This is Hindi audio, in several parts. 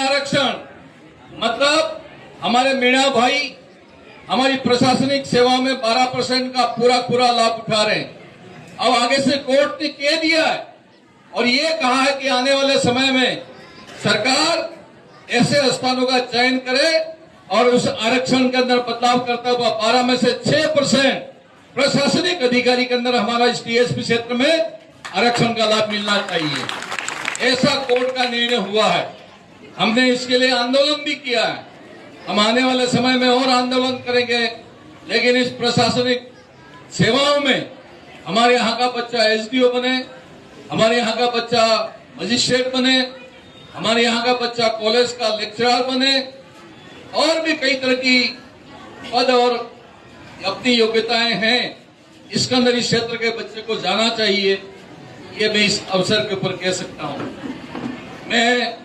आरक्षण मतलब हमारे मीणा भाई हमारी प्रशासनिक सेवा में 12% का पूरा लाभ उठा रहे हैं। अब आगे से कोर्ट ने कह दिया है और ये कहा है कि आने वाले समय में सरकार ऐसे स्थानों का चयन करे और उस आरक्षण के अंदर बदलाव करता हुआ 12 में से 6% प्रशासनिक अधिकारी के अंदर हमारा इस टीएसपी क्षेत्र में आरक्षण का लाभ मिलना चाहिए। ऐसा कोर्ट का निर्णय हुआ है। हमने इसके लिए आंदोलन भी किया है। हम आने वाले समय में और आंदोलन करेंगे, लेकिन इस प्रशासनिक सेवाओं में हमारे यहाँ का बच्चा एसडीओ बने, हमारे यहाँ का बच्चा मजिस्ट्रेट बने, हमारे यहाँ का बच्चा कॉलेज का लेक्चरर बने और भी कई तरह की पद और अपनी योग्यताएं हैं, इसके अंदर इस क्षेत्र के बच्चे को जाना चाहिए। ये मैं इस अवसर के ऊपर कह सकता हूं। मैं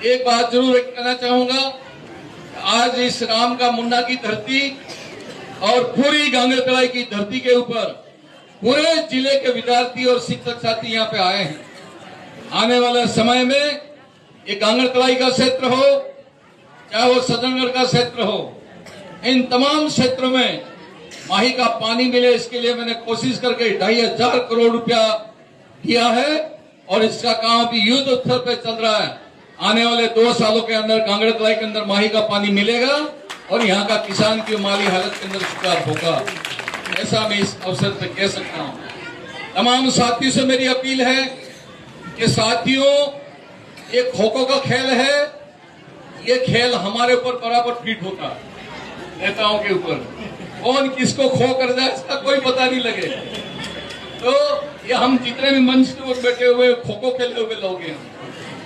एक बात जरूर कहना चाहूंगा, आज इस राम का मुंडा की धरती और पूरी गांगड़तलाई की धरती के ऊपर पूरे जिले के विद्यार्थी और शिक्षक साथी यहाँ पे आए हैं। आने वाले समय में ये गांगड़तलाई का क्षेत्र हो चाहे वो सज्जनगढ़ का क्षेत्र हो, इन तमाम क्षेत्रों में माही का पानी मिले, इसके लिए मैंने कोशिश करके 2,500 करोड़ रुपया किया है और इसका काम अभी युद्ध स्तर पे चल रहा है। आने वाले 2 सालों के अंदर गांगड़तलाई के अंदर माही का पानी मिलेगा और यहाँ का किसान की माली हालत के अंदर सुधार होगा, ऐसा मैं इस अवसर पर कह सकता हूँ। तमाम साथियों से मेरी अपील है कि साथियों, ये खो-खो का खेल है, ये खेल हमारे ऊपर बराबर फिट होता है, नेताओं के ऊपर कौन किसको खो कर जाए इसका कोई पता नहीं लगे। तो ये हम जितने भी मंच के ऊपर बैठे हुए खो-खो खेले हुए लोग हैं,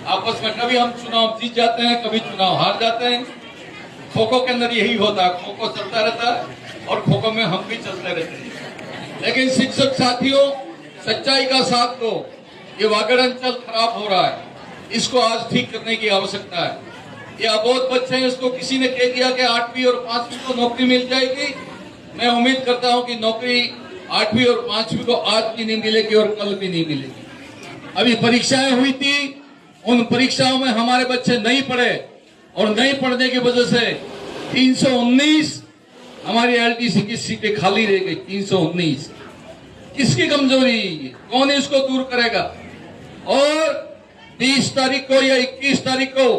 आपस में कभी हम चुनाव जीत जाते हैं, कभी चुनाव हार जाते हैं। खो-खो के अंदर यही होता है, खो-खो चलता रहता है और खो-खो में हम भी चलते रहते हैं। लेकिन शिक्षक साथियों, सच्चाई का साथ दो। ये वागड़ अंचल खराब हो रहा है, इसको आज ठीक करने की आवश्यकता है। ये अबोध बच्चे हैं, इसको किसी ने कह दिया कि 8वीं और 5वीं को नौकरी मिल जाएगी। मैं उम्मीद करता हूं कि नौकरी 8वीं और 5वीं को आज भी नहीं मिलेगी और कल भी नहीं मिलेगी। अभी परीक्षाएं हुई थी, उन परीक्षाओं में हमारे बच्चे नहीं पढ़े और नहीं पढ़ने की वजह से 319 हमारी एलटीसी की सीटें खाली रह गई। 319 किसकी कमजोरी, कौन इसको दूर करेगा? और 20 तारीख को या 21 तारीख को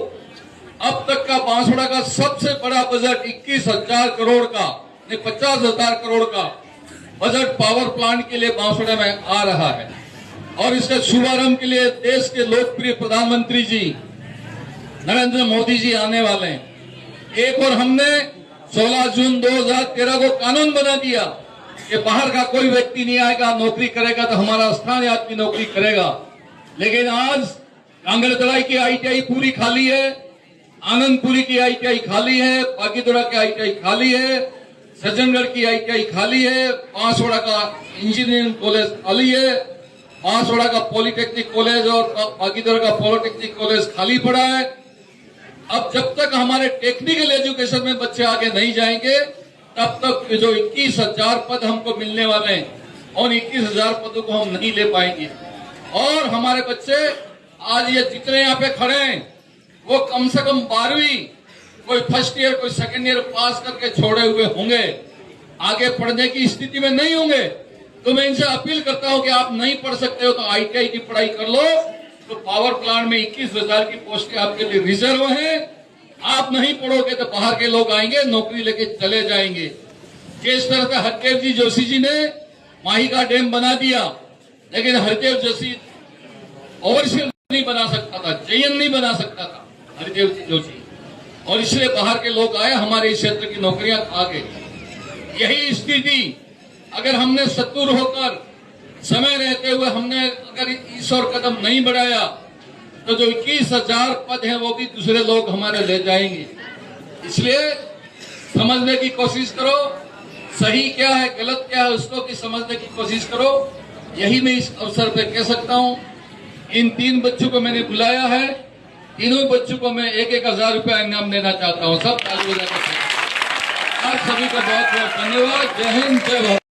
अब तक का बांसवाड़ा का सबसे बड़ा बजट 21,000 करोड़ का, 50,000 करोड़ का बजट पावर प्लांट के लिए बांसवाड़ा में आ रहा है और इसके शुभारंभ के लिए देश के लोकप्रिय प्रधानमंत्री जी नरेंद्र मोदी जी आने वाले हैं। एक और हमने 16 जून 2013 को कानून बना दिया कि बाहर का कोई व्यक्ति नहीं आएगा, नौकरी करेगा तो हमारा स्थानीय आदमी नौकरी करेगा। लेकिन आज गांगड़तलाई की आईटीआई पूरी खाली है, आनंदपुरी की आईटीआई खाली है, बागीदोड़ा की आईटीआई खाली है, सज्जनगढ़ की आईटीआई खाली है, बांसवाड़ा का इंजीनियरिंग कॉलेज खाली है, बांसवाड़ा का पॉलिटेक्निक कॉलेज और बागीदोड़ा का पॉलिटेक्निक कॉलेज खाली पड़ा है। अब जब तक हमारे टेक्निकल एजुकेशन में बच्चे आगे नहीं जाएंगे तब तक जो 21,000 पद हमको मिलने वाले हैं और 21,000 पदों को हम नहीं ले पाएंगे। और हमारे बच्चे आज ये जितने यहाँ पे खड़े हैं वो कम से कम 12वीं, कोई फर्स्ट ईयर कोई सेकेंड ईयर पास करके छोड़े हुए होंगे, आगे पढ़ने की स्थिति में नहीं होंगे। तो मैं इनसे अपील करता हूं कि आप नहीं पढ़ सकते हो तो आईटीआई की पढ़ाई कर लो। तो पावर प्लांट में 21,000 की पोस्टें आपके लिए रिजर्व हैं। आप नहीं पढ़ोगे तो बाहर के लोग आएंगे, नौकरी लेके चले जाएंगे। जिस तरह से हरदेव जी जोशी जी ने माही का डैम बना दिया, लेकिन हरदेव जोशी ओवरसील नहीं बना सकता था, चयन नहीं बना सकता था हरदेव जोशी, और इसलिए बाहर के लोग आए, हमारे इस क्षेत्र की नौकरियां आ गई। यही स्थिति अगर हमने सत्तूर होकर समय रहते हुए हमने अगर इस और कदम नहीं बढ़ाया तो जो 21,000 पद हैं वो भी दूसरे लोग हमारे ले जाएंगे। इसलिए समझने की कोशिश करो, सही क्या है गलत क्या है उसको भी समझने की कोशिश करो। यही मैं इस अवसर पे कह सकता हूं। इन 3 बच्चों को मैंने बुलाया है, तीनों बच्चों को मैं 1,000 रुपया इनाम देना चाहता हूं। सब ताली बजाकर आप सभी का बहुत बहुत धन्यवाद। जय हिंद, जय भारत।